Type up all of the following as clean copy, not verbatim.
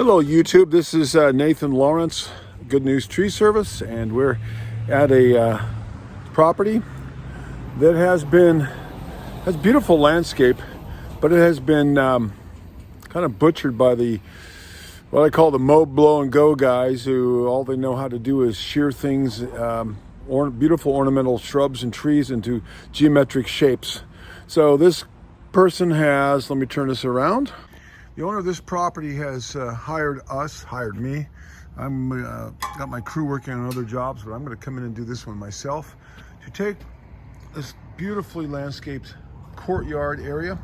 Hello YouTube, this is Nathan Lawrence, Good News Tree Service, and we're at a property that has beautiful landscape, but it has been kind of butchered by what I call the mow, blow, and go guys, who all they know how to do is shear things, beautiful ornamental shrubs and trees into geometric shapes. So this person has, let me turn this around. The owner of this property has hired me. I'm got my crew working on other jobs, but I'm going to come in and do this one myself, to take this beautifully landscaped courtyard area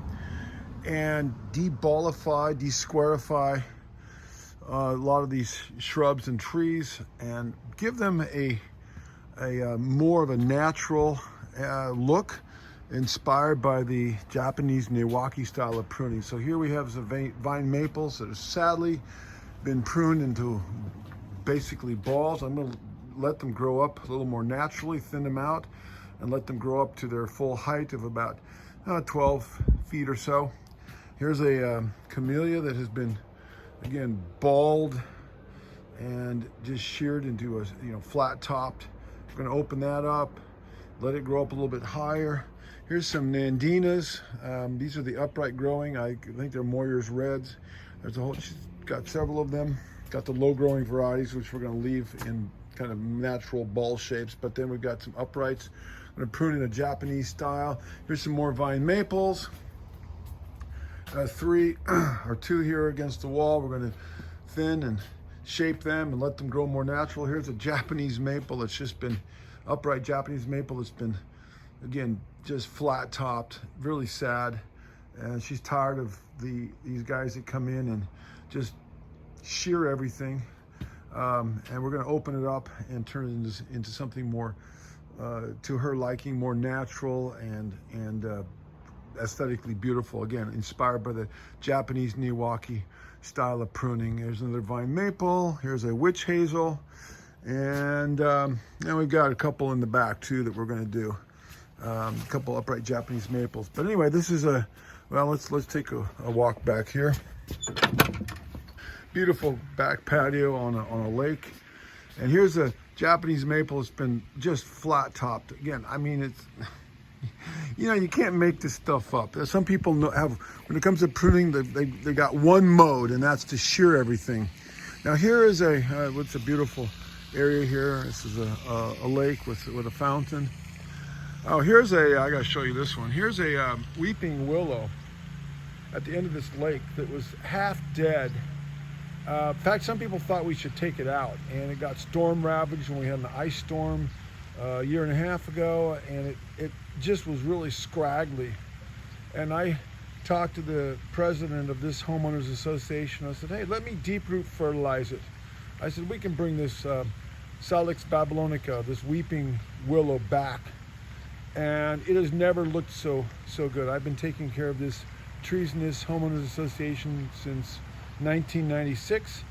and de-squarify a lot of these shrubs and trees and give them a more of a natural look, inspired by the Japanese Niwaki style of pruning. So here we have some vine maples that have sadly been pruned into basically balls. I'm going to let them grow up a little more naturally, thin them out, and let them grow up to their full height of about 12 feet or so. Here's a camellia that has been, again, balled and just sheared into a flat topped. I'm going to open that up, let it grow up a little bit higher. Here's some Nandinas. These are the upright growing. I think they're Moyer's Reds. She's got several of them. Got the low growing varieties, which we're going to leave in kind of natural ball shapes. But then we've got some uprights. I'm going to prune in a Japanese style. Here's some more vine maples. 3 or 2 here against the wall. We're going to thin and shape them and let them grow more natural. Here's a Japanese maple that's just been upright Japanese maple that's been, again, just flat topped, really sad. And she's tired of these guys that come in and just shear everything. And we're going to open it up and turn it into something more to her liking, more natural and aesthetically beautiful. Again, inspired by the Japanese Niwaki style of pruning. There's another vine maple. Here's a witch hazel. And we've got a couple in the back too that we're going to do. A couple upright Japanese maples. But anyway, this is let's take a walk back here. Beautiful back patio on a lake. And here's a Japanese maple. It's been just flat topped. Again, I mean, it's, you can't make this stuff up. Some people when it comes to pruning, they got one mode, and that's to shear everything. Now here is what's a beautiful area here. This is a lake with a fountain. Oh, here's I gotta show you this one. Here's a weeping willow at the end of this lake that was half dead. In fact, some people thought we should take it out, and it got storm ravaged when we had an ice storm a year and a half ago, and it just was really scraggly. And I talked to the president of this homeowners association. I said, hey, let me deep root fertilize it. I said, we can bring this Salix babylonica, this weeping willow, back. And it has never looked so good. I've been taking care of this trees in this homeowners association since 1996,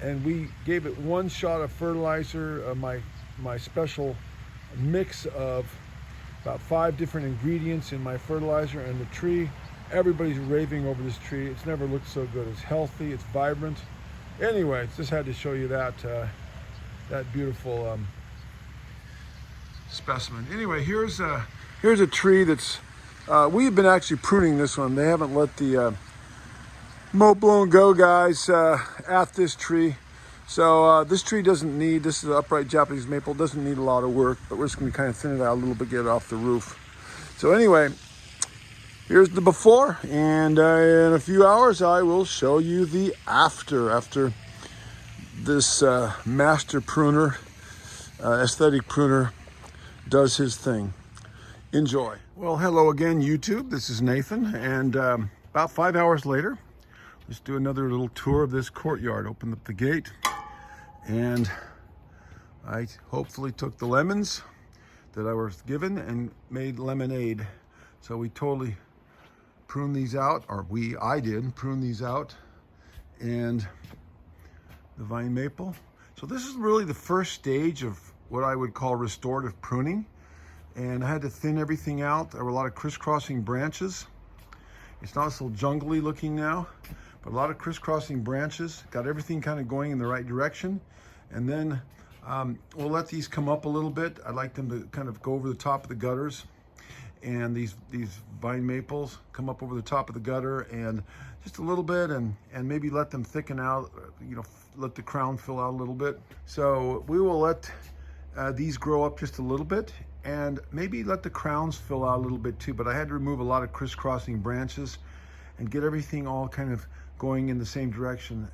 and we gave it one shot of fertilizer, my special mix of about 5 different ingredients in my fertilizer, and the tree, everybody's raving over this tree. It's never looked so good. It's healthy, it's vibrant. Anyway, just had to show you that beautiful specimen. Anyway, here's a tree that's we've been actually pruning this one. They haven't let the mow, blow, and go guys at this tree. So this tree this is an upright Japanese maple, doesn't need a lot of work, but we're just going to kind of thin it out a little bit, get it off the roof. So anyway, here's the before, and in a few hours I will show you the after this master pruner, aesthetic pruner, does his thing. Enjoy. Well, hello again, YouTube. This is Nathan, and about 5 hours later, let's do another little tour of this courtyard. Open up the gate, and I hopefully took the lemons that I was given and made lemonade. So we totally pruned these out, or I did prune these out, and the vine maple. So this is really the first stage of what I would call restorative pruning. And I had to thin everything out. There were a lot of crisscrossing branches. It's not so jungly looking now, but a lot of crisscrossing branches. Got everything kind of going in the right direction. And then we'll let these come up a little bit. I like them to kind of go over the top of the gutters. And these vine maples come up over the top of the gutter and just a little bit, and maybe let them thicken out, you know, let the crown fill out a little bit. So we will let these grow up just a little bit, and maybe let the crowns fill out a little bit too. But I had to remove a lot of crisscrossing branches and get everything all kind of going in the same direction,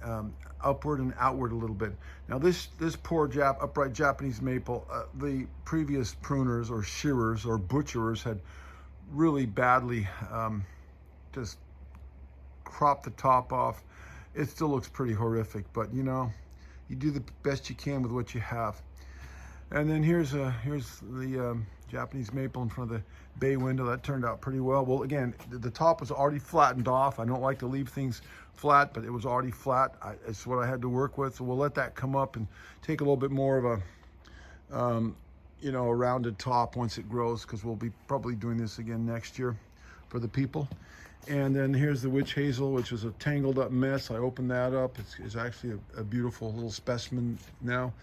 upward and outward a little bit. Now this poor upright Japanese maple, the previous pruners or shearers or butcherers had really badly just cropped the top off. It still looks pretty horrific, but you know, you do the best you can with what you have. And then here's the Japanese maple in front of the bay window. That turned out pretty well. Well, again, the top was already flattened off. I don't like to leave things flat, but it was already flat. It's what I had to work with. So we'll let that come up and take a little bit more of a, you know, a rounded top once it grows, because we'll be probably doing this again next year for the people. And then here's the witch hazel, which is a tangled up mess. I opened that up. It's actually a beautiful little specimen now.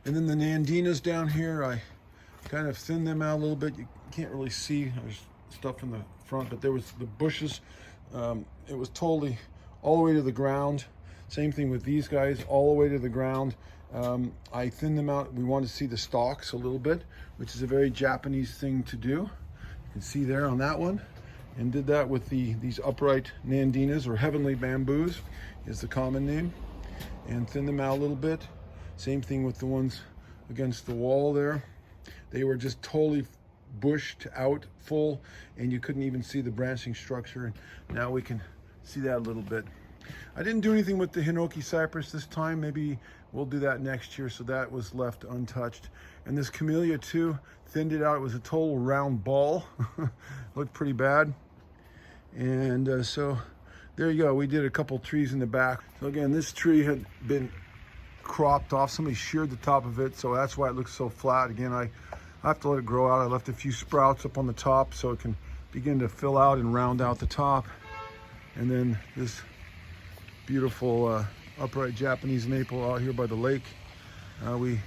And then the nandinas down here, I kind of thinned them out a little bit. You can't really see, there's stuff in the front, but there was the bushes. It was totally all the way to the ground. Same thing with these guys, all the way to the ground. I thinned them out. We want to see the stalks a little bit, which is a very Japanese thing to do. You can see there on that one. And did that with these upright nandinas, or heavenly bamboos is the common name. And thinned them out a little bit. Same thing with the ones against the wall there. They were just totally bushed out full, and you couldn't even see the branching structure. And now we can see that a little bit. I didn't do anything with the Hinoki cypress this time. Maybe we'll do that next year. So that was left untouched. And this camellia too, thinned it out. It was a total round ball. Looked pretty bad. And so there you go. We did a couple trees in the back. So again, this tree had been cropped off. Somebody sheared the top of it, so that's why it looks so flat. Again, I have to let it grow out. I left a few sprouts up on the top so it can begin to fill out and round out the top. And then this beautiful upright Japanese maple out here by the lake. I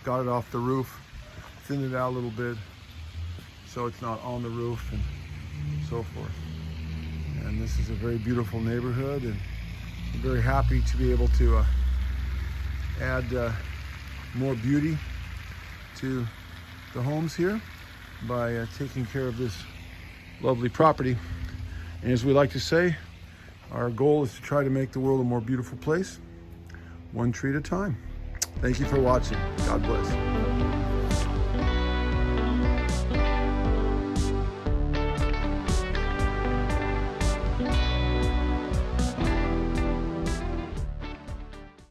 got it off the roof, thinned it out a little bit so it's not on the roof and so forth. And this is a very beautiful neighborhood, and I'm very happy to be able to add more beauty to the homes here by taking care of this lovely property. And as we like to say, our goal is to try to make the world a more beautiful place, one tree at a time. Thank you for watching. God bless.